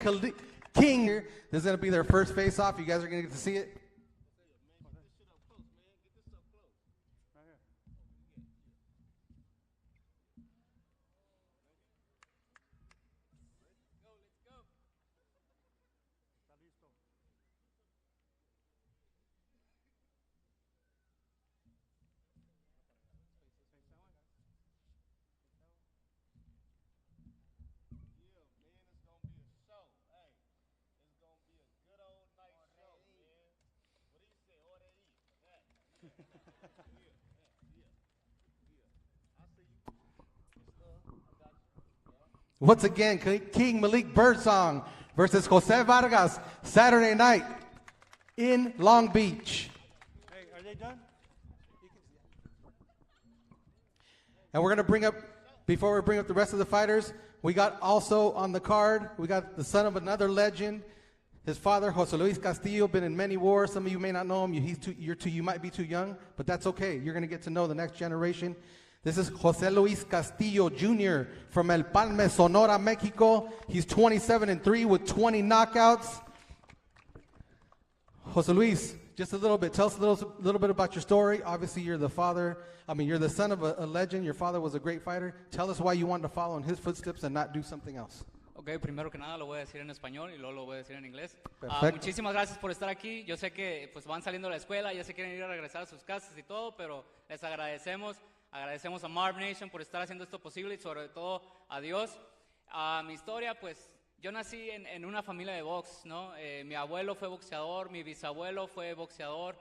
King here. This is going to be their first face-off. You guys are going to get to see it. Once again, King Malik Birdsong versus Jose Vargas, Saturday night in Long Beach. Hey, are they done? And we're going to bring up, before we bring up the rest of the fighters, we got also on the card, we got the son of another legend. His father, Jose Luis Castillo, been in many wars. Some of you may not know him. You might be too young, but that's okay. You're going to get to know the next generation. This is Jose Luis Castillo Jr. from El Palme, Sonora, Mexico. He's 27-3 with 20 knockouts. Jose Luis, just a little bit. Tell us a little bit about your story. Obviously, you're the son of a legend. Your father was a great fighter. Tell us why you wanted to follow in his footsteps and not do something else. Ok, primero que nada lo voy a decir en español y luego lo voy a decir en inglés. Muchísimas gracias por estar aquí. Yo sé que pues van saliendo de la escuela, ya se quieren ir a regresar a sus casas y todo, pero les agradecemos. Agradecemos a Marvnation por estar haciendo esto posible y sobre todo a Dios. Mi historia, pues yo nací en una familia de box, ¿no? Mi abuelo fue boxeador, mi bisabuelo fue boxeador,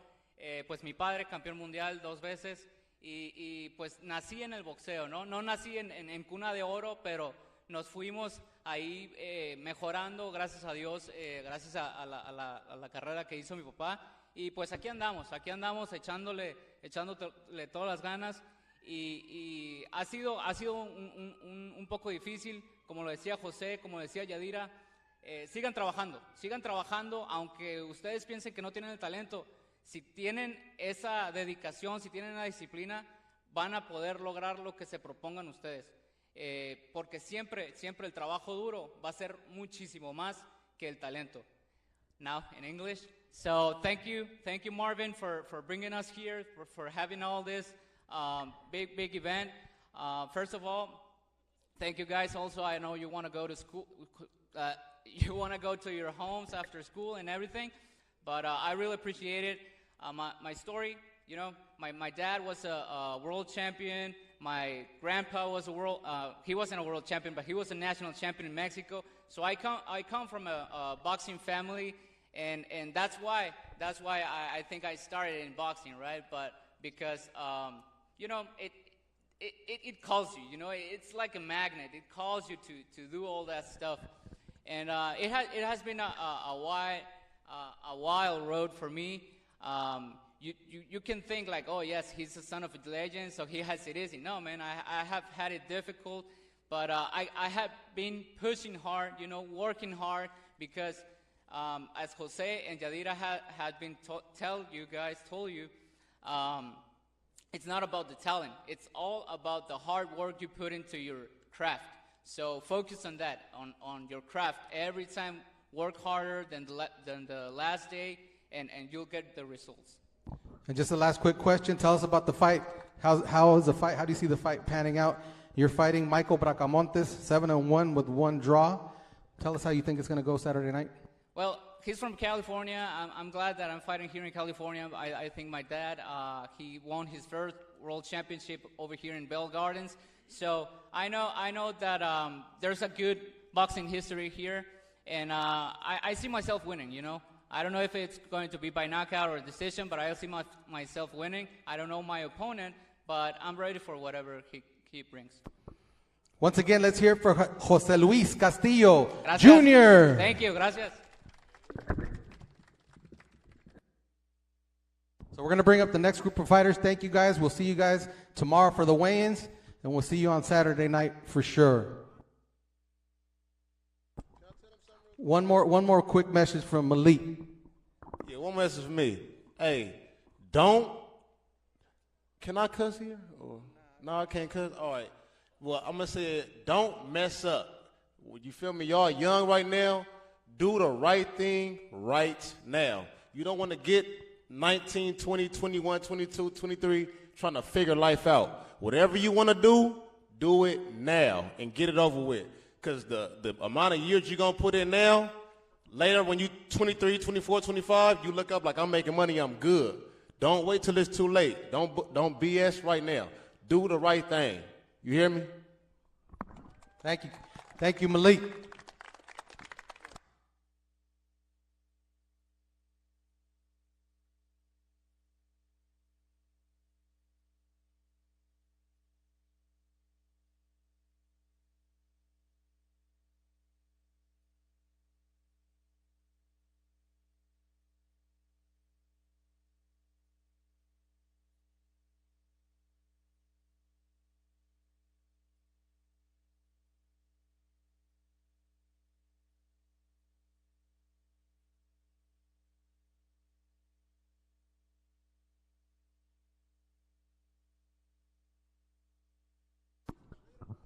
pues mi padre campeón mundial 2 veces y pues nací en el boxeo, ¿no? No nací en cuna de oro, pero nos fuimos ahí mejorando, gracias a Dios, gracias a la carrera que hizo mi papá. Y pues aquí andamos echándole todas las ganas. Y ha sido un poco difícil, como lo decía José, como decía Yadira. Sigan trabajando, aunque ustedes piensen que no tienen el talento. Si tienen esa dedicación, si tienen la disciplina, van a poder lograr lo que se propongan ustedes. Porque siempre el trabajo duro va a ser muchísimo más que el talento. Now, in English. So thank you Marvin, for bringing us here, for having all this big event. First of all, thank you guys. Also, I know you want to go to school, you want to go to your homes after school and everything, but I really appreciate it. My story, you know, my dad was a world champion. My grandpa was he wasn't a world champion, but he was a national champion in Mexico. So I come from a boxing family, and that's why I think I started in boxing, right? But because you know, it calls you, you know, it's like a magnet. It calls you to do all that stuff. And it has been a wild road for me. You can think like, oh yes, he's the son of a legend, so he has it easy. No, man, I have had it difficult, but I have been pushing hard, you know, working hard, because as Jose and Yadira had been told you, it's not about the talent. It's all about the hard work you put into your craft. So focus on that, on your craft. Every time, work harder than the last day, and you'll get the results. And just a last quick question. Tell us about the fight. How is the fight? How do you see the fight panning out? You're fighting Michael Bracamontes, 7-1 with 1 draw. Tell us how you think it's going to go Saturday night. Well, he's from California. I'm glad that I'm fighting here in California. I think my dad, he won his first world championship over here in Bell Gardens. So I know that there's a good boxing history here, and I see myself winning, you know. I don't know if it's going to be by knockout or decision, but I see myself winning. I don't know my opponent, but I'm ready for whatever he brings. Once again, let's hear it for Jose Luis Castillo, Gracias. Jr. Thank you. Gracias. So we're going to bring up the next group of fighters. Thank you, guys. We'll see you guys tomorrow for the weigh-ins, and we'll see you on Saturday night for sure. One more quick message from Malik. Yeah, one message from me. Hey, can I cuss here? Or, no, I can't cuss? All right. Well, I'm going to say, don't mess up. You feel me? Y'all young right now. Do the right thing right now. You don't want to get 19, 20, 21, 22, 23 trying to figure life out. Whatever you want to do it now and get it over with. Because the amount of years you're going to put in now, later when you 23, 24, 25, you look up like I'm making money, I'm good. Don't wait till it's too late. Don't BS right now. Do the right thing. You hear me? Thank you. Thank you, Malik.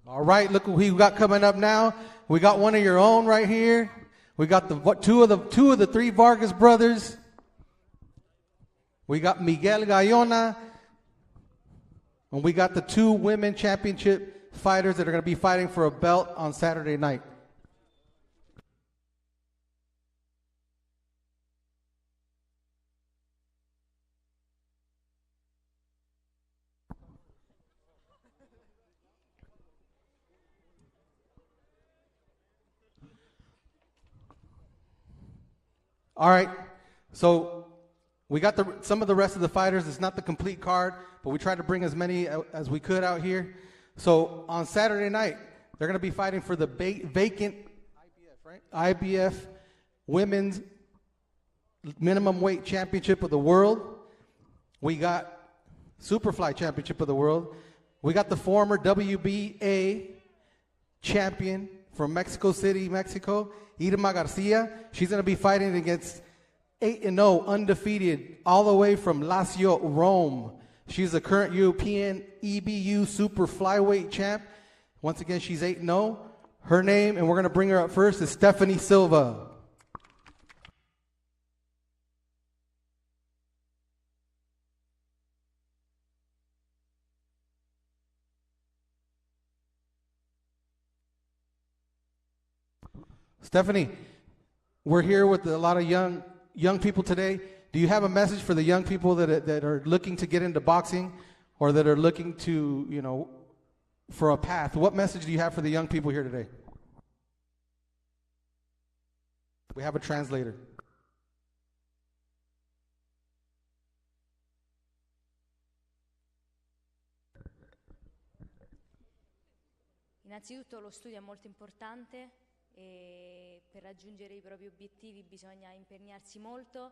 All right, look who we got coming up now. We got one of your own right here. We got two of the three Vargas brothers. We got Miguel Gallona, and we got the two women championship fighters that are going to be fighting for a belt on Saturday night. All right, so we got some of the rest of the fighters. It's not the complete card, but we tried to bring as many as we could out here. So on Saturday night, they're going to be fighting for the vacant IBF Women's Minimum Weight Championship of the World. We got Superfly Championship of the World. We got the former WBA champion from Mexico City, Mexico, Irma Garcia. She's going to be fighting against 8-0, undefeated, all the way from Lazio, Rome. She's the current European EBU super flyweight champ. Once again, she's 8-0. Her name, and we're going to bring her up first, is Stephanie Silva. Stephanie, we're here with a lot of young people today. Do you have a message for the young people that are looking to get into boxing or that are looking to, for a path? What message do you have for the young people here today? We have a translator. Innanzitutto lo studio è molto importante e per raggiungere i propri obiettivi bisogna impegnarsi molto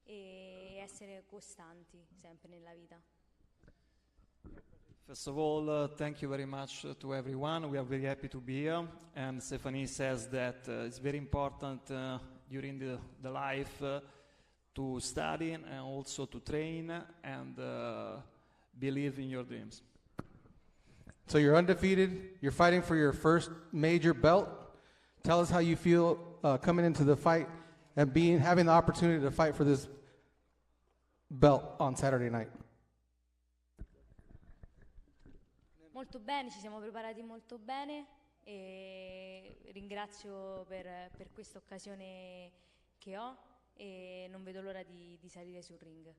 e essere costanti sempre nella vita. First of all, thank you very much to everyone. We are very happy to be here. And Stephanie says that it's very important during the life to study and also to train and believe in your dreams. So you're undefeated. You're fighting for your first major belt. Tell us how you feel coming into the fight and having the opportunity to fight for this belt on Saturday night. Molto bene, ci siamo preparati molto bene e ringrazio per questa occasione che ho e non vedo l'ora di salire sul ring.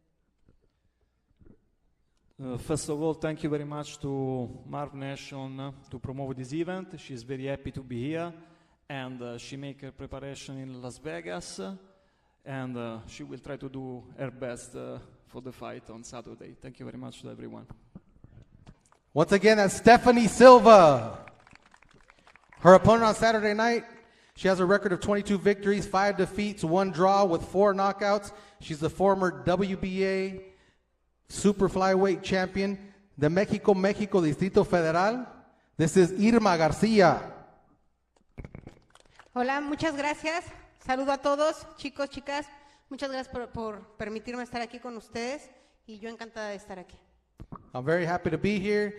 First of all, thank you very much to Marvnation to promote this event. She's very happy to be here. And she make her preparation in Las Vegas, and she will try to do her best for the fight on Saturday. Thank you very much to everyone. Once again, that's Stephanie Silva. Her opponent on Saturday night, she has a record of 22 victories, 5 defeats, 1 draw with 4 knockouts. She's the former WBA super flyweight champion, the Mexico Distrito Federal. This is Irma Garcia. Hola, muchas gracias. Saludo a todos, chicos, chicas. Muchas gracias por permitirme estar aquí con ustedes y yo encantada de estar aquí. I'm very happy to be here.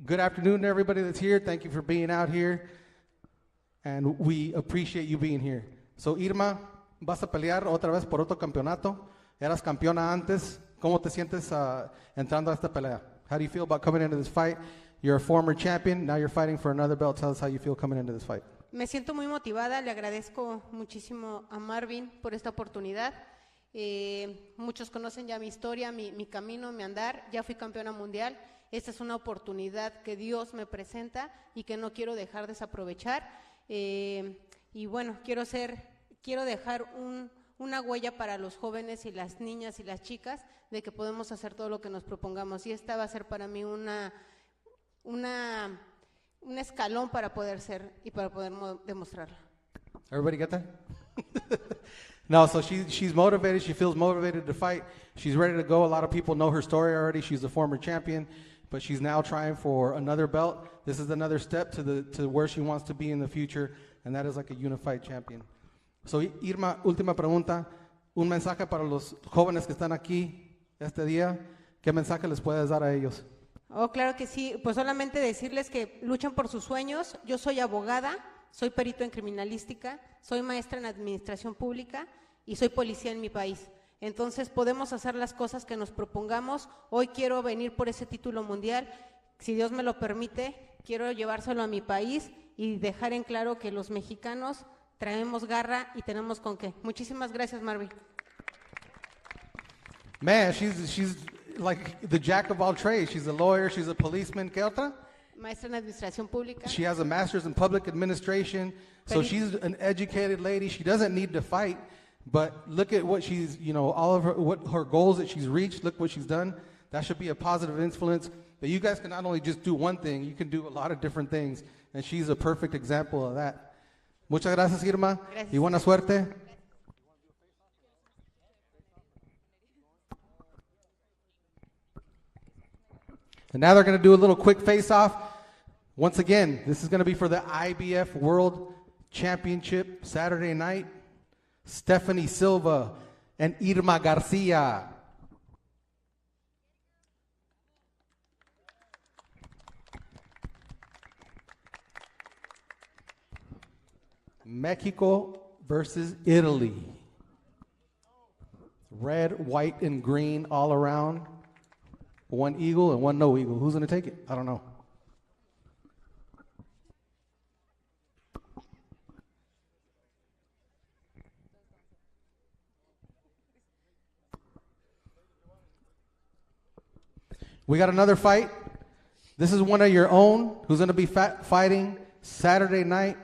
Good afternoon to everybody that's here. Thank you for being out here. And we appreciate you being here. So, Irma, vas a pelear otra vez por otro campeonato. Eras campeona antes. ¿Cómo te sientes entrando a esta pelea? How do you feel about coming into this fight? You're a former champion. Now you're fighting for another belt. Tell us how you feel coming into this fight. Me siento muy motivada, le agradezco muchísimo a Marvin por esta oportunidad. Muchos conocen ya mi historia, mi camino, mi andar. Ya fui campeona mundial. Esta es una oportunidad que Dios me presenta y que no quiero dejar desaprovechar. Y bueno, quiero dejar una huella para los jóvenes y las niñas y las chicas de que podemos hacer todo lo que nos propongamos. Y esta va a ser para mí un escalón para poder ser y para poder demostrarlo. Everybody get that? No, so she's motivated. She feels motivated to fight. She's ready to go. A lot of people know her story already. She's a former champion, but she's now trying for another belt. This is another step to where she wants to be in the future, and that is like a unified champion. So, Irma, última pregunta. Un mensaje para los jóvenes que están aquí este día. ¿Qué mensaje les puedes dar a ellos? Oh, claro que sí. Pues solamente decirles que luchen por sus sueños. Yo soy abogada, soy perito en criminalística, soy maestra en administración pública y soy policía en mi país. Entonces podemos hacer las cosas que nos propongamos. Hoy quiero venir por ese título mundial. Si Dios me lo permite, quiero llevárselo a mi país y dejar en claro que los mexicanos traemos garra y tenemos con qué. Muchísimas gracias, Marvin. Man, she's like the jack of all trades. She's a lawyer, she's a policeman. ¿Qué otra? Maestra en administración pública. She has a master's in public administration. So she's an educated lady. She doesn't need to fight. But look at what she's, all of her goals that she's reached. Look what she's done. That should be a positive influence. But you guys can not only just do one thing, you can do a lot of different things. And she's a perfect example of that. Muchas gracias, Irma. Gracias. Y buena suerte. And now they're going to do a little quick face-off. Once again, this is going to be for the IBF World Championship Saturday night. Stephanie Silva and Irma Garcia. Mexico versus Italy. Red, white, and green all around. One eagle and one no eagle. Who's going to take it? I don't know. We got another fight. This is one of your own who's going to be fighting Saturday night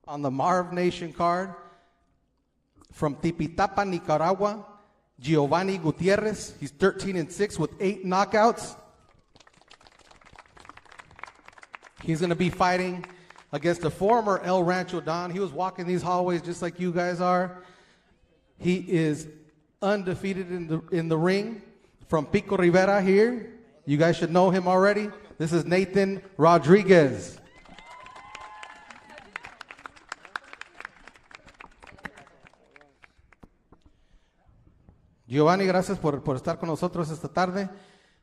on the Marvnation card from Tipitapa, Nicaragua. Giovanni Gutierrez. He's 13-6 with 8 knockouts. He's going to be fighting against a former El Rancho Don. He was walking these hallways just like you guys are. He is undefeated in the ring. From Pico Rivera here. You guys should know him already. This is Nathan Rodriguez. Giovanni, gracias por estar con nosotros esta tarde.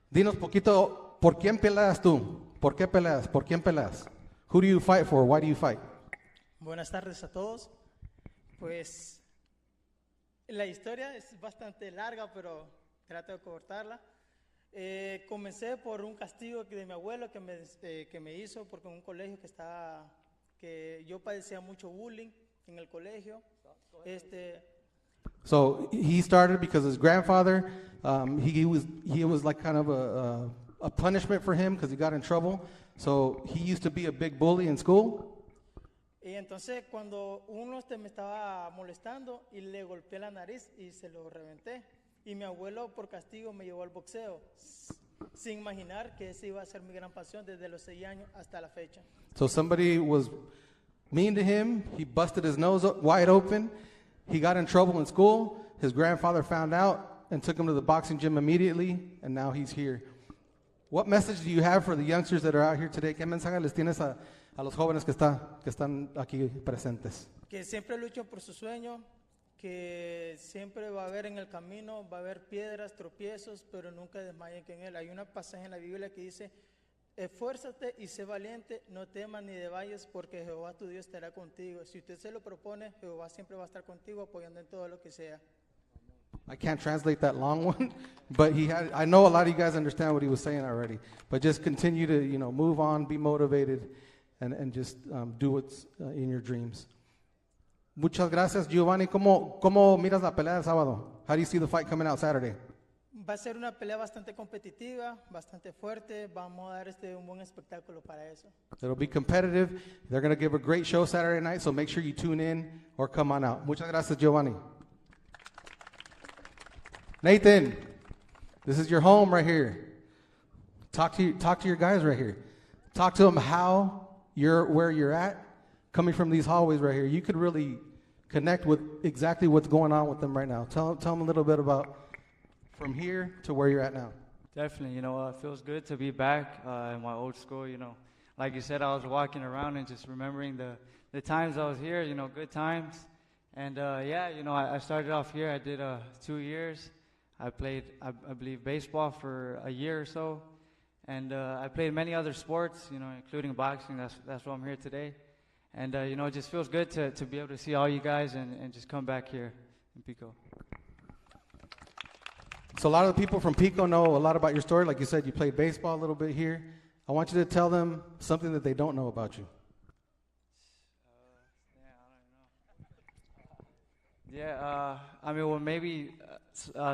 Dinos poquito, ¿por quién peleas tú? ¿Por qué peleas? ¿Por quién peleas? Who do you fight for? Why do you fight? Buenas tardes a todos. Pues la historia es bastante larga, pero trato de cortarla. Comencé por un castigo de mi abuelo que me hizo porque en un colegio que yo padecía mucho bullying en el colegio. So he started because his grandfather, he was like kind of a punishment for him because he got in trouble. So he used to be a big bully in school. Y entonces cuando uno me estaba molestando y le golpeé la nariz y se lo reventé. Y mi abuelo por castigo me llevó al boxeo, sin imaginar que esa iba a ser mi gran pasión desde los 6 años hasta la fecha. So somebody was mean to him. He busted his nose wide open. He got in trouble in school. His grandfather found out and took him to the boxing gym immediately, and now he's here. What message do you have for the youngsters that are out here today? ¿Qué mensaje les tienes a los jóvenes que están aquí presentes? Que siempre luchen por su sueño, que siempre va a haber en el camino, va a haber piedras, tropiezos, pero nunca desmayen en él. Hay una pasaje en la Biblia que dice, Esfuérzate y sé valiente, no temas ni desmayes, porque Jehová tu Dios estará contigo. Si usted se lo propone, Jehová siempre va a estar contigo, apoyando en todo lo que sea. I can't translate that long one, but I know a lot of you guys understand what he was saying already. But just continue to, move on, be motivated, and just do what's in your dreams. Muchas gracias, Giovanni. ¿Cómo miras la pelea del sábado? How do you see the fight coming out Saturday? Va a ser una pelea bastante competitiva, bastante fuerte. Vamos a dar un buen espectáculo para eso. It'll be competitive. They're going to give a great show Saturday night, so make sure you tune in or come on out. Muchas gracias, Giovanni. Nathan, this is your home right here. Talk to your guys right here. Talk to them how where you're at, coming from these hallways right here. You could really connect with exactly what's going on with them right now. Tell them a little bit about from here to where you're at now. Definitely, it feels good to be back in my old school. Like you said, I was walking around and just remembering the times I was here. Good times. And I started off here. I did 2 years. I played, I believe, baseball for a year or so, and I played many other sports, including boxing. That's why I'm here today, and it just feels good to be able to see all you guys and just come back here in Pico. So a lot of the people from Pico know a lot about your story. Like you said, you played baseball a little bit here. I want you to tell them something that they don't know about you. Maybe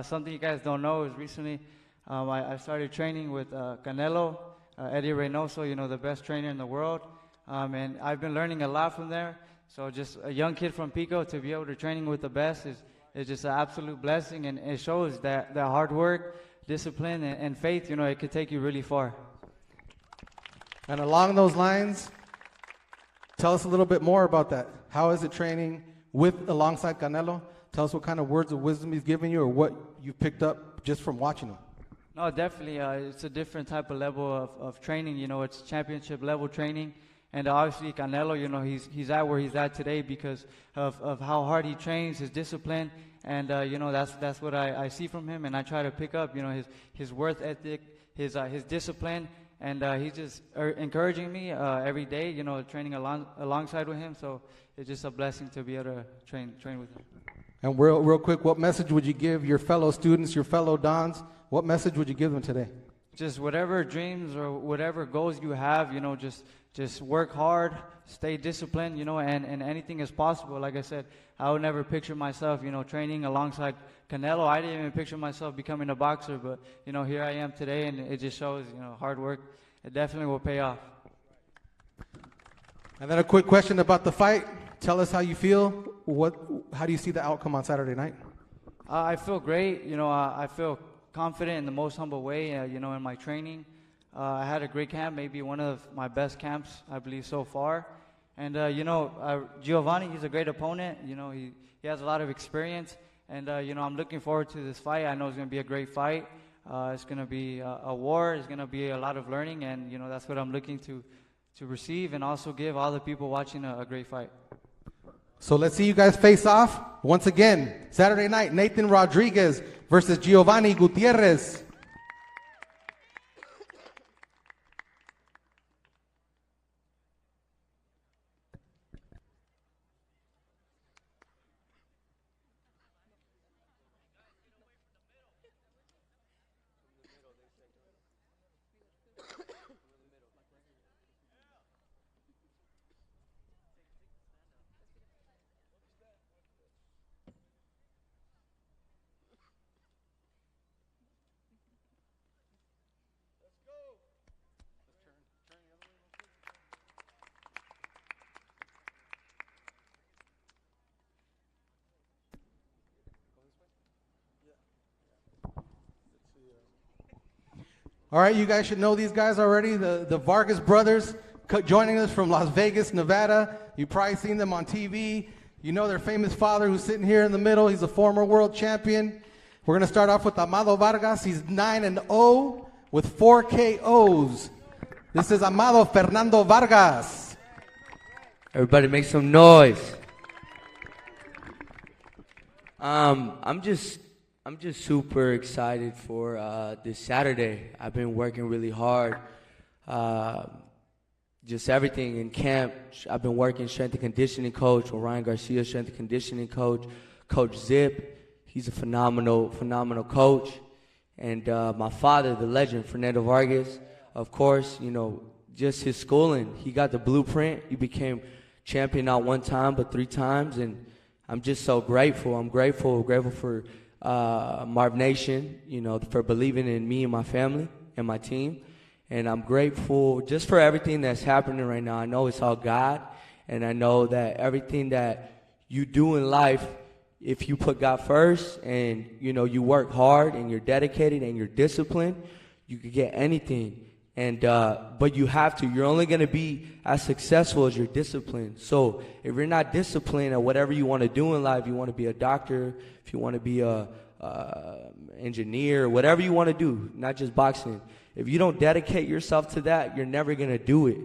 something you guys don't know is recently I started training with Canelo, Eddie Reynoso, the best trainer in the world. And I've been learning a lot from there. So just a young kid from Pico to be able to training with the best is just an absolute blessing. And it shows that hard work, discipline, and faith, it could take you really far. And along those lines, tell us a little bit more about that. How is it training alongside Canelo? Tell us what kind of words of wisdom he's giving you or what you picked up just from watching him. No, definitely. It's a different type of level of training. It's championship level training. And obviously Canelo, he's at where he's at today because of how hard he trains, his discipline. And, that's what I see from him. And I try to pick up, his work ethic, his discipline. And he's just encouraging me every day, training alongside with him. So it's just a blessing to be able to train with him. And real quick, what message would you give your fellow students, your fellow Dons? What message would you give them today? Just whatever dreams or whatever goals you have, just work hard, stay disciplined, and anything is possible. Like I said, I would never picture myself, training alongside Canelo. I didn't even picture myself becoming a boxer, but, here I am today, and it just shows, hard work. It definitely will pay off. And then a quick question about the fight. Tell us how you feel. How do you see the outcome on Saturday night? I feel great. I feel confident in the most humble way, in my training. I had a great camp, maybe one of my best camps, I believe, so far. And, Giovanni, he's a great opponent. He has a lot of experience. And, I'm looking forward to this fight. I know it's going to be a great fight. It's going to be a war. It's going to be a lot of learning. And, that's what I'm looking to receive and also give all the people watching a great fight. So let's see you guys face off. Once again, Saturday night, Nathan Rodriguez versus Giovanni Gutierrez. All right, you guys should know these guys already. The Vargas brothers joining us from Las Vegas, Nevada. You've probably seen them on TV. You know their famous father who's sitting here in the middle. He's a former world champion. We're going to start off with Amado Vargas. He's 9-0 with 4 KOs. This is Amado Fernando Vargas. Everybody make some noise. I'm just super excited for this Saturday. I've been working really hard. uh, just everything in camp. I've been working strength and conditioning coach, Orion Garcia, strength and conditioning coach, Coach Zip. He's a phenomenal coach. And my father, the legend, Fernando Vargas, of course, just his schooling. He got the blueprint. He became champion not one time, but 3 times. And I'm just so grateful. I'm grateful for Marvnation, for believing in me and my family and my team. And I'm grateful just for everything that's happening right now. I know it's all God, and I know that everything that you do in life, if you put God first and, you work hard and you're dedicated and you're disciplined, you could get anything. And but you have to. You're only going to be as successful as you're disciplined. So if you're not disciplined at whatever you want to do in life, you want to be a doctor, if you want to be a engineer, whatever you want to do, not just boxing. If you don't dedicate yourself to that, you're never going to do it.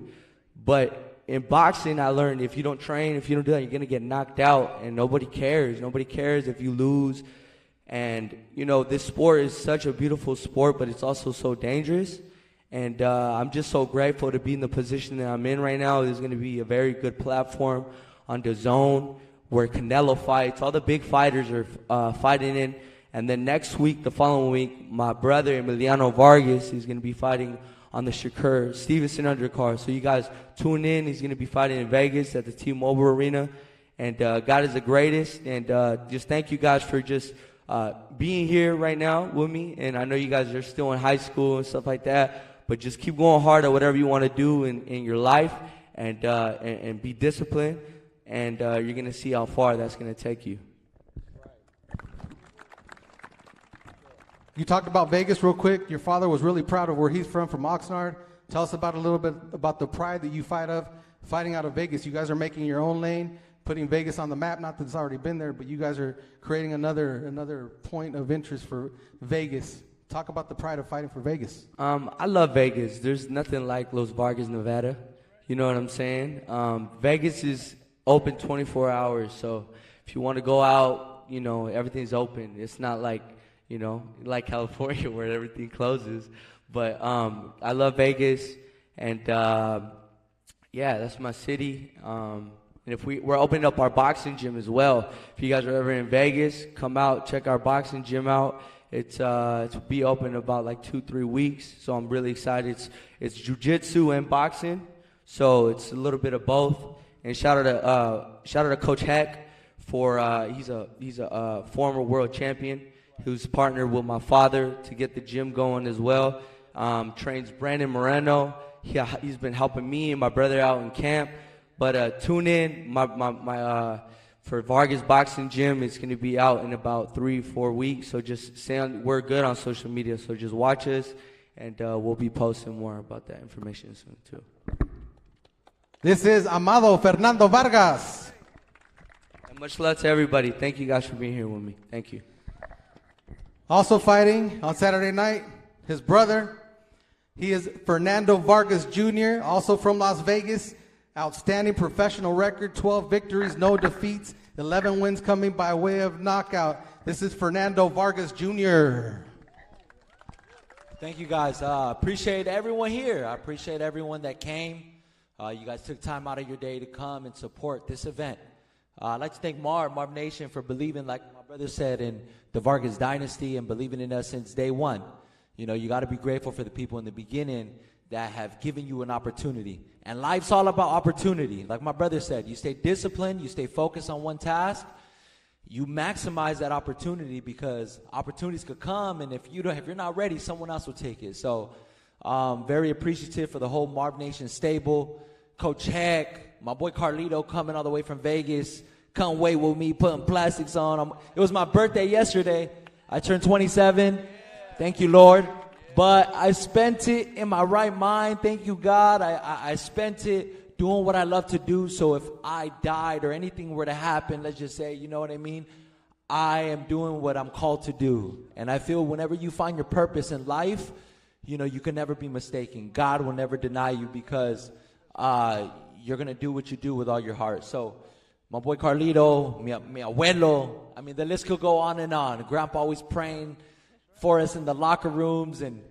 But in boxing, I learned if you don't train, if you don't do that, you're going to get knocked out, and nobody cares. Nobody cares if you lose. And, this sport is such a beautiful sport, but it's also so dangerous. And I'm just so grateful to be in the position that I'm in right now. There's going to be a very good platform on the zone where Canelo fights. All the big fighters are fighting in. And then next week, the following week, my brother Emiliano Vargas is going to be fighting on the Shakur Stevenson undercard. So you guys tune in. He's going to be fighting in Vegas at the T-Mobile Arena. And God is the greatest. And just thank you guys for just being here right now with me. And I know you guys are still in high school and stuff like that. But just keep going hard at whatever you want to do in your life. And be disciplined. And you're going to see how far that's going to take you. You talked about Vegas real quick. Your father was really proud of where he's from Oxnard. Tell us about a little bit about the pride that you fighting out of Vegas. You guys are making your own lane, putting Vegas on the map. Not that it's already been there, but you guys are creating another point of interest for Vegas. Talk about the pride of fighting for Vegas. I love Vegas. There's nothing like Las Vargas, Nevada. You know what I'm saying? Vegas is open 24 hours. So if you want to go out, everything's open. It's not like, like California where everything closes. But I love Vegas, and that's my city. And if we're opening up our boxing gym as well. If you guys are ever in Vegas, come out, check our boxing gym out. It's be open in about like 2-3 weeks. So I'm really excited. It's jiu-jitsu and boxing, so it's a little bit of both. And shout out to Coach Heck for he's a former world champion who's partnered with my father to get the gym going as well. Trains Brandon Moreno. He's been helping me and my brother out in camp. But tune in. My for Vargas Boxing Gym, it's going to be out in about 3-4 weeks. So just we're good on social media. So just watch us, and we'll be posting more about that information soon too. This is Amado Fernando Vargas. And much love to everybody. Thank you guys for being here with me. Thank you. Also fighting on Saturday night, his brother. He is Fernando Vargas Jr., also from Las Vegas. Outstanding professional record, 12 victories, no defeats, 11 wins coming by way of knockout. This is Fernando Vargas Jr. Thank you, guys. Appreciate everyone here. I appreciate everyone that came. You guys took time out of your day to come and support this event. I'd like to thank Marvnation for believing, like my brother said, in the Vargas dynasty and believing in us since day one. You got to be grateful for the people in the beginning that have given you an opportunity. And life's all about opportunity. Like my brother said, you stay disciplined, you stay focused on one task, you maximize that opportunity, because opportunities could come, and if you're not ready, someone else will take it. So very appreciative for the whole Marvnation stable. Coach Heck, my boy Carlito coming all the way from Vegas. Couldn't wait with me putting plastics on. It was my birthday yesterday. I turned 27. Thank you, Lord. But I spent it in my right mind. Thank you, God. I spent it doing what I love to do. So if I died or anything were to happen, let's just say, you know what I mean? I am doing what I'm called to do. And I feel whenever you find your purpose in life, you can never be mistaken. God will never deny you, because you're going to do what you do with all your heart. So my boy Carlito, mi abuelo, the list could go on and on. Grandpa always praying for us in the locker rooms, and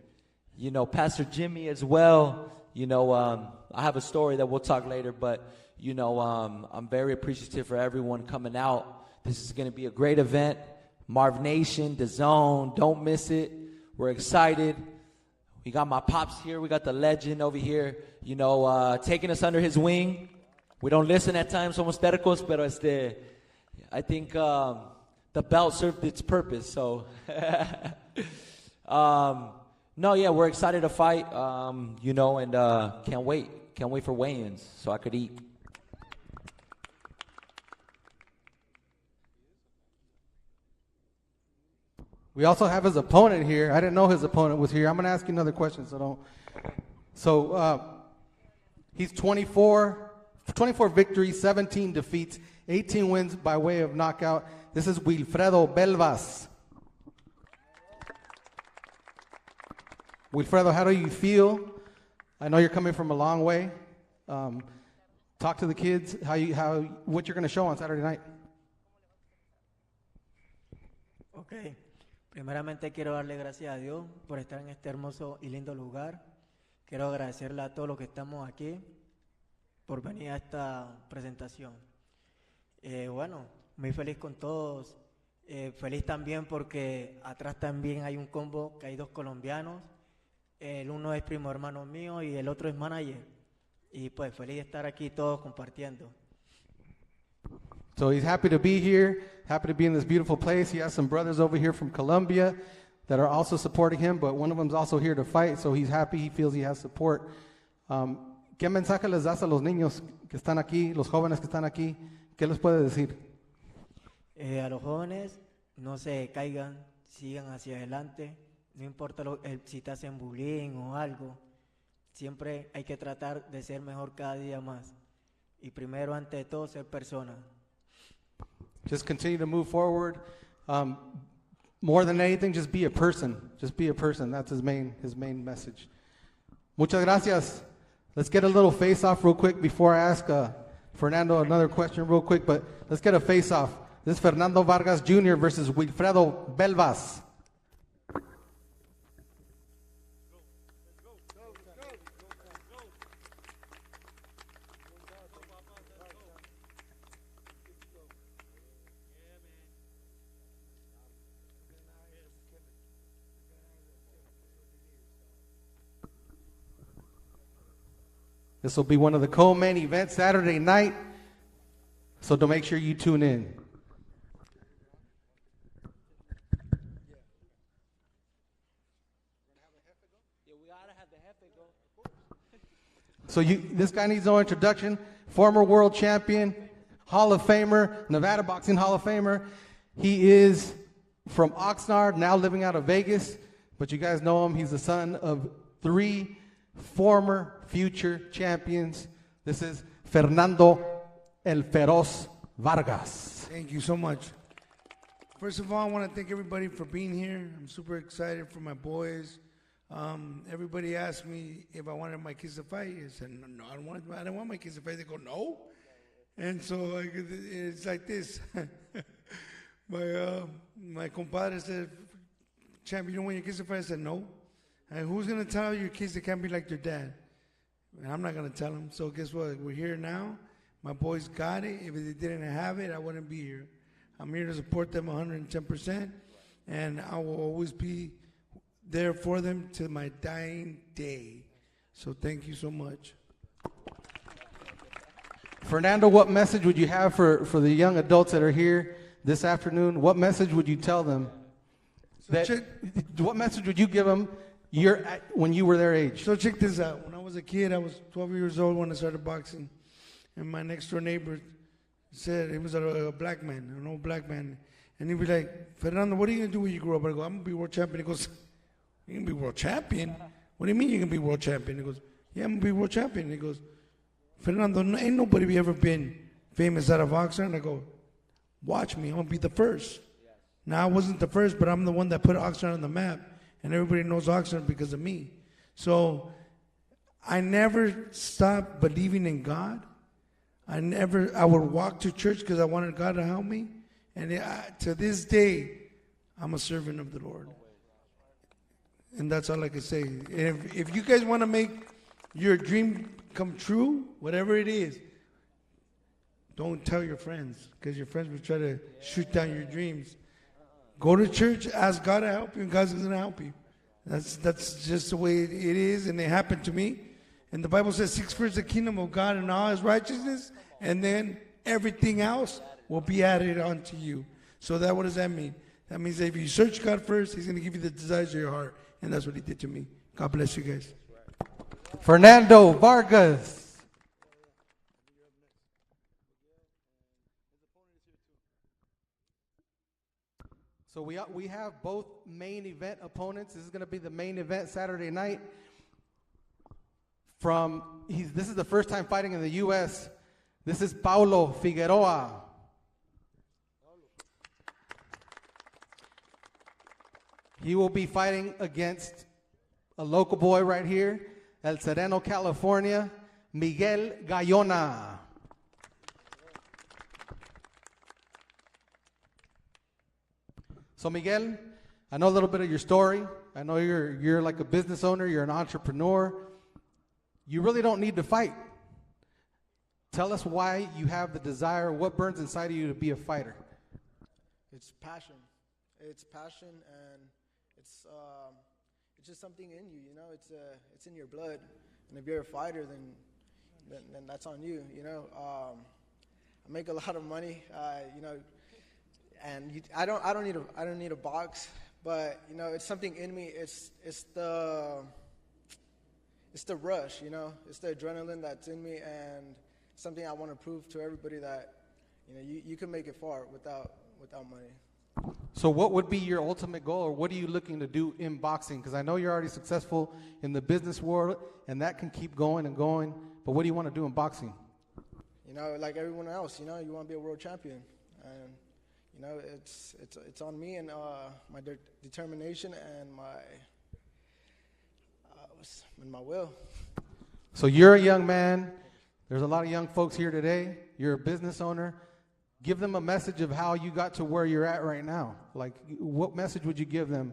Pastor Jimmy as well. I have a story that we'll talk later, but, I'm very appreciative for everyone coming out. This is going to be a great event. Marvnation, The Zone, don't miss it. We're excited. We got my pops here. We got the legend over here, taking us under his wing. We don't listen at times, somos tercos, pero I think the belt served its purpose. So, we're excited to fight, and can't wait. Can't wait for weigh-ins so I could eat. We also have his opponent here. I didn't know his opponent was here. I'm going to ask you another question, so don't. So he's 24 victories, 17 defeats, 18 wins by way of knockout. This is Wilfredo Belvas. Wilfredo, how do you feel? I know you're coming from a long way. Talk to the kids what you're going to show on Saturday night. Okay. Primeramente quiero darle gracias a Dios por estar en este hermoso y lindo lugar. Quiero agradecerle a todos los que estamos aquí por venir a esta presentación. Muy feliz con todos. Feliz también porque atrás también hay un combo que hay dos colombianos. El uno es primo hermano mío y el otro es manager. Y pues feliz de estar aquí todos compartiendo. So he's happy to be here, happy to be in this beautiful place. He has some brothers over here from Colombia that are also supporting him, but one of them's also here to fight, so he's happy, he feels he has support. ¿Qué mensaje les das a los niños que están aquí, los jóvenes que están aquí? ¿Qué les puede decir? A los jóvenes, no se caigan, sigan hacia adelante, no importa si te hacen bullying o algo, siempre hay que tratar de ser mejor cada día más. Y primero, ante todo, ser persona. Just continue to move forward. More than anything, just be a person. Just be a person. That's his main message. Muchas gracias. Let's get a little face-off real quick before I ask Fernando another question real quick, but let's get a face-off. This is Fernando Vargas Jr. versus Wilfredo Belvas. This will be one of the co-main events Saturday night, so to make sure you tune in. So this guy needs no introduction. Former world champion, Hall of Famer, Nevada Boxing Hall of Famer. He is from Oxnard, now living out of Vegas, but you guys know him. He's the son of 3 former future champions. This is Fernando El Feroz Vargas. Thank you so much. First of all, I want to thank everybody for being here. I'm super excited for my boys. Everybody asked me if I wanted my kids to fight. I said, no, I don't want my kids to fight. They go, no. And so it's like this. My compadre said, champ, you don't want your kids to fight? I said, no. And who's going to tell your kids they can't be like their dad? And I'm not going to tell them. So guess what? We're here now. My boys got it. If they didn't have it, I wouldn't be here. I'm here to support them 110%. And I will always be there for them to my dying day. So thank you so much. Fernando, what message would you have for the young adults that are here this afternoon? What message would you tell them? What message would you give them when you were their age? So check this out. When I was a kid, I was 12 years old when I started boxing. And my next door neighbor said, he was a black man, an old black man. And he'd be like, Fernando, what are you going to do when you grow up? I go, I'm going to be world champion. He goes, you're going to be world champion? What do you mean you're going to be world champion? He goes, yeah, I'm going to be world champion. He goes, Fernando, ain't nobody ever been famous out of Oxnard. And I go, watch me, I'm going to be the first. Now, I wasn't the first, but I'm the one that put Oxnard on the map. And everybody knows Oxnard because of me. So I never stopped believing in God. I would walk to church because I wanted God to help me. And to this day, I'm a servant of the Lord. And that's all I can say. If you guys want to make your dream come true, whatever it is, don't tell your friends, because your friends will try to shoot down your dreams. Go to church, ask God to help you, and God's going to help you. That's just the way it is, and it happened to me. And the Bible says, seek first the kingdom of God and all his righteousness, and then everything else will be added onto you. So what does that mean? That means that if you search God first, he's going to give you the desires of your heart. And that's what he did to me. God bless you guys. Fernando Vargas. So we have both main event opponents. This is going to be the main event Saturday night. This is the first time fighting in the U.S. This is Paulo Figueroa. He will be fighting against a local boy right here, El Sereno, California, Miguel Gallona. So Miguel, I know a little bit of your story. I know you're like a business owner, you're an entrepreneur. You really don't need to fight. Tell us why you have the desire, what burns inside of you to be a fighter. It's passion. It's passion, and it's just something in you. You know, it's in your blood. And if you're a fighter, then that's on you. You know, I make a lot of money. You know, and I don't need a box, but you know, it's something in me. It's the rush. You know, it's the adrenaline that's in me, and something I want to prove to everybody that you know you can make it far without money. So what would be your ultimate goal, or what are you looking to do in boxing? Because I know you're already successful in the business world, and that can keep going and going, but what do you want to do in boxing? You know, like everyone else, you know, you want to be a world champion. And, you know, it's on me and my determination and my will. So you're a young man. There's a lot of young folks here today. You're a business owner. Give them a message of how you got to where you're at right now. Like, what message would you give them?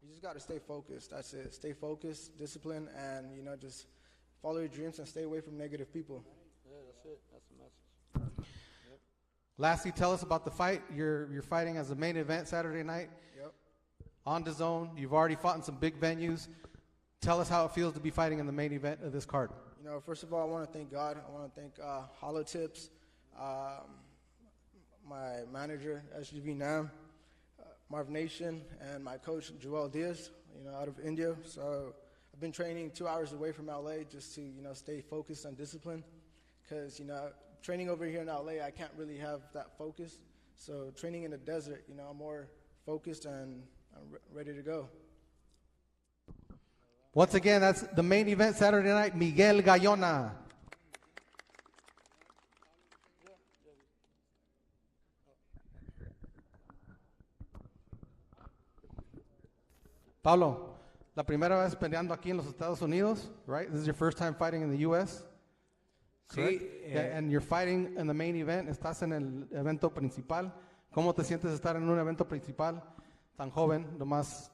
You just got to stay focused. That's it. Stay focused, discipline, and, you know, just follow your dreams and stay away from negative people. Yeah, that's it. That's the message. Yep. Lastly, tell us about the fight. You're fighting as a main event Saturday night. Yep. On the zone. You've already fought in some big venues. Tell us how it feels to be fighting in the main event of this card. You know, first of all, I want to thank God. I want to thank Hollow Tips, my manager, SGV Nam, Marvnation, and my coach, Joel Diaz, you know, out of India. So I've been training 2 hours away from LA just to, you know, stay focused and disciplined. Because, you know, training over here in LA, I can't really have that focus. So training in the desert, you know, I'm more focused and I'm ready to go. Once again, that's the main event Saturday night, Miguel Gallona. Pablo, la primera vez peleando aquí en los Estados Unidos, right? This is your first time fighting in the U.S.? Sí. And you're fighting in the main event. Estás en el evento principal. ¿Cómo te sientes estar en un evento principal tan joven, nomás?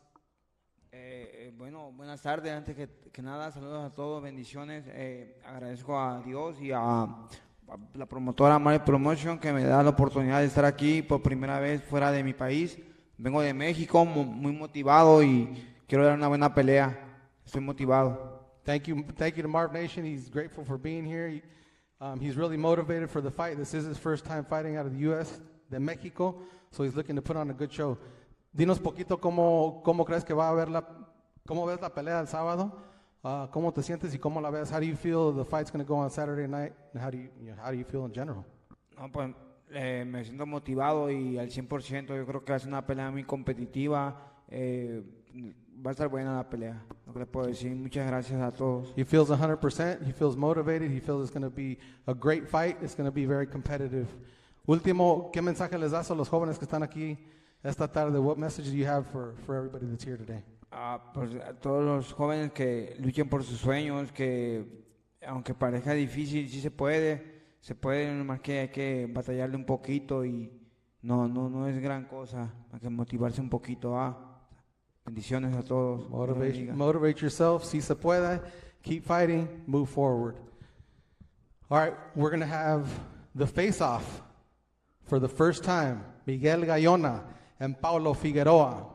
Bueno, buenas tardes. Antes que nada, saludos a todos, bendiciones. Agradezco a Dios y a la promotora Marvnation que me da la oportunidad de estar aquí por primera vez fuera de mi país. Vengo de México, muy motivado y quiero dar una buena pelea. Estoy motivado. Thank you to Marvnation. He's grateful for being here. He's really motivated for the fight. This is his first time fighting out of the U.S., de México, so he's looking to put on a good show. Dinos poquito cómo crees que va a haber cómo ves la pelea el sábado, cómo te sientes y cómo la ves. How do you feel the fight's going to go on Saturday night, and how do you feel in general? No, pues me siento motivado y al 100%. Yo creo que va a ser una pelea muy competitiva. Va a estar buena la pelea. Lo que les puedo decir. Muchas gracias a todos. He feels 100%. He feels motivated. He feels it's going to be a great fight. It's going to be very competitive. Último, ¿qué mensaje les das a los jóvenes que están aquí esta tarde? What message do you have for everybody that's here today? Pues a todos los jóvenes que luchen por sus sueños, que aunque parezca difícil, sí se puede, nomás que hay que batallarle un poquito y no es gran cosa, hay que motivarse un poquito. Bendiciones a todos. Motivate yourself, si se puede, keep fighting, move forward. All right, we're going to have the face-off for the first time. Miguel Gallona and Paulo Figueroa.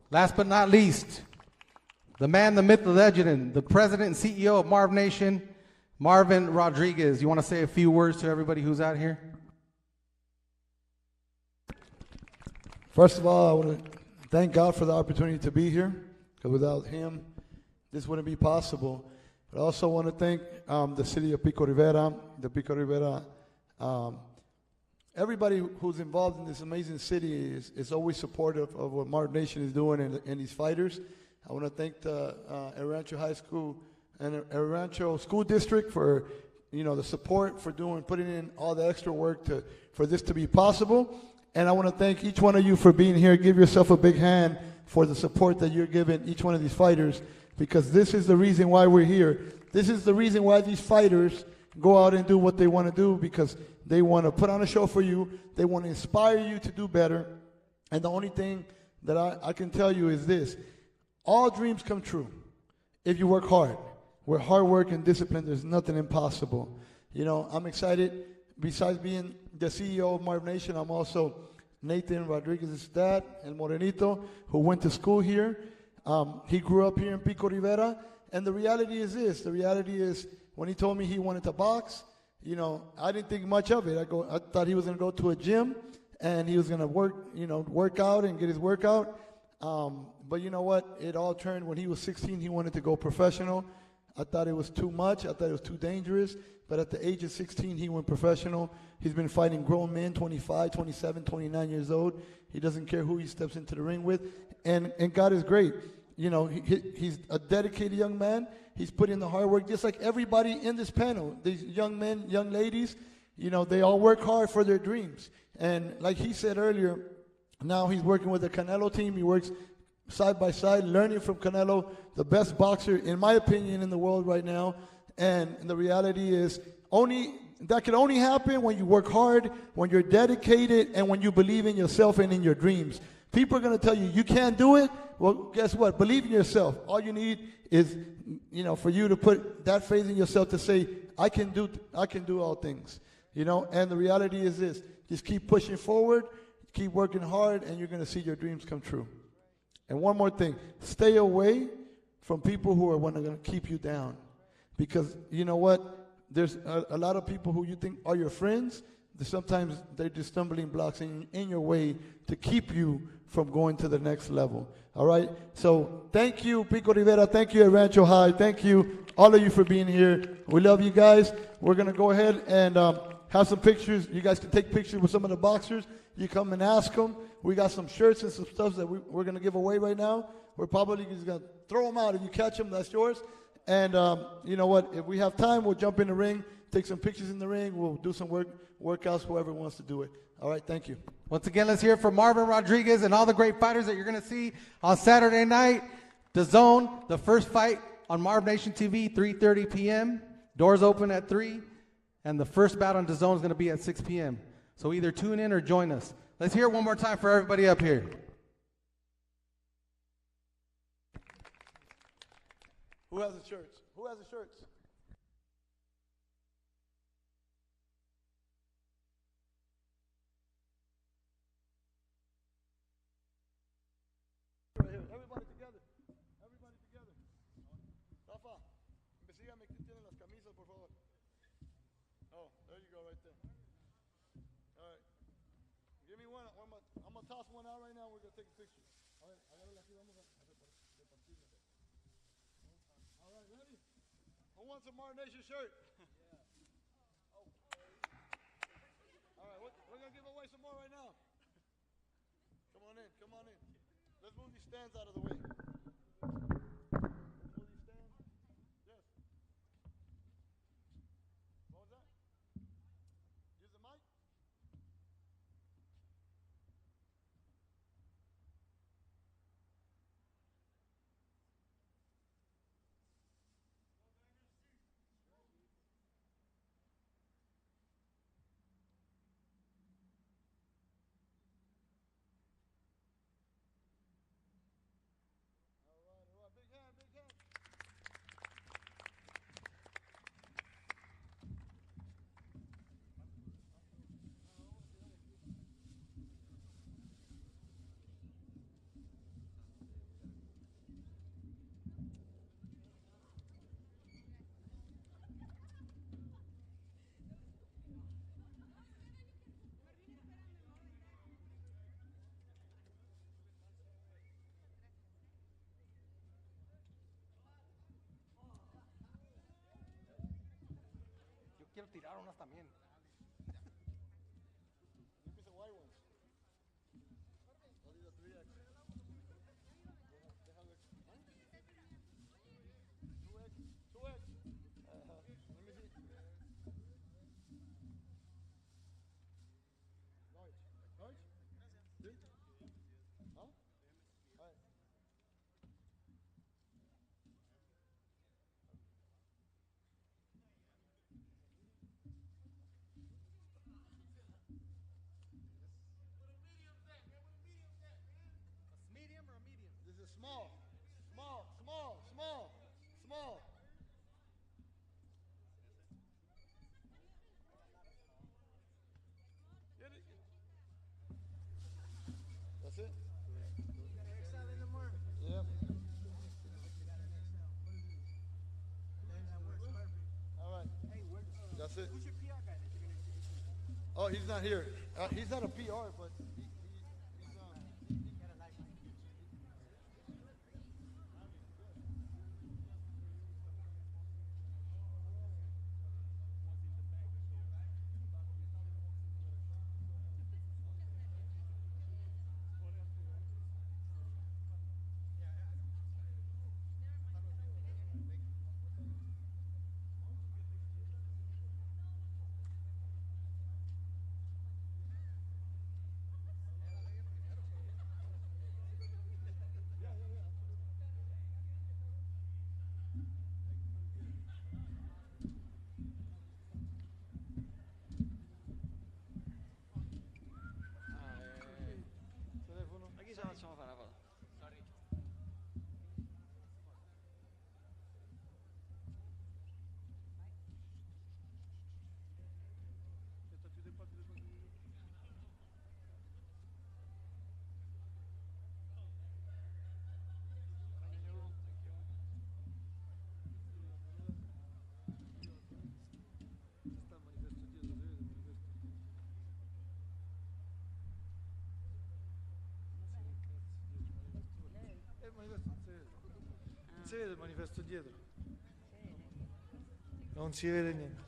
Last but not least, the man, the myth, the legend, the president and CEO of Marvnation, Marvin Rodriguez. You want to say a few words to everybody who's out here? First of all, I want to thank God for the opportunity to be here, because without Him, this wouldn't be possible. But I also want to thank the city of Pico Rivera, everybody who's involved in this amazing city is always supportive of what Marvnation is doing and these fighters. I want to thank the El Rancho High School and El Rancho School District for the support, for putting in all the extra work for this to be possible. And I want to thank each one of you for being here. Give yourself a big hand for the support that you're giving each one of these fighters, because this is the reason why we're here. This is the reason why these fighters go out and do what they want to do, because they want to put on a show for you. They want to inspire you to do better. And the only thing that I can tell you is this: all dreams come true if you work hard. With hard work and discipline, there's nothing impossible. I'm excited. Besides being the CEO of Marvnation, I'm also Nathan Rodriguez's dad, El Morenito, who went to school here. He grew up here in Pico Rivera. And the reality is this. The reality is, when he told me he wanted to box, I didn't think much of it. I thought he was going to go to a gym and he was going to work out and get his workout. But you know what? It all turned when he was 16. He wanted to go professional. I thought it was too much. I thought it was too dangerous. But at the age of 16, he went professional. He's been fighting grown men, 25, 27, 29 years old. He doesn't care who he steps into the ring with. And God is great. He's a dedicated young man. He's put in the hard work, just like everybody in this panel. These young men, young ladies, they all work hard for their dreams. And like he said earlier, now he's working with the Canelo team. He works side by side, learning from Canelo, the best boxer, in my opinion, in the world right now. And the reality is, that can only happen when you work hard, when you're dedicated, and when you believe in yourself and in your dreams. People are going to tell you can't do it. Well, guess what? Believe in yourself. All you need is, for you to put that faith in yourself to say, I can do all things. And the reality is this: just keep pushing forward, keep working hard, and you're going to see your dreams come true. And one more thing: stay away from people who are going to keep you down, because you know what? There's a lot of people who you think are your friends. Sometimes they're just stumbling blocks in your way to keep you from going to the next level. All right? So thank you, Pico Rivera. Thank you, Rancho High. Thank you, all of you, for being here. We love you guys. We're going to go ahead and have some pictures. You guys can take pictures with some of the boxers. You come and ask them. We got some shirts and some stuff that we're going to give away right now. We're probably just going to throw them out. If you catch them, that's yours. And you know what? If we have time, we'll jump in the ring, take some pictures in the ring. We'll do some workouts, whoever wants to do it. All right, thank you. Once again, let's hear it for Marvin Rodriguez and all the great fighters that you're going to see on Saturday night. The Zone, the first fight on Marvnation TV, 3:30 p.m. Doors open at 3. And the first bout on the Zone is going to be at 6 p.m. So either tune in or join us. Let's hear it one more time for everybody up here. Who has the shirts? Who has the shirts? Right here. Everybody together. Everybody together. Rafa, investigame quién tiene las camisas, por favor. Oh, there you go, right there. All right. Give me one. I'm going to toss one out right now. We're going to take a picture. All right. Agárrala aquí. Vamos a repartirla. All right, ready? Who wants a Marvnation shirt? Yeah. Okay. All right, we're going to give away some more right now. Come on in, come on in. Let's move these stands out of the way. quiero tirar unas también. This is small, small, small, small, small. That's it? Yep. All right. That's it. Oh, he's not here. He's not a PR, but he's Aquí se facciamo fare la foto. Non si vede il manifesto dietro. Non si vede niente.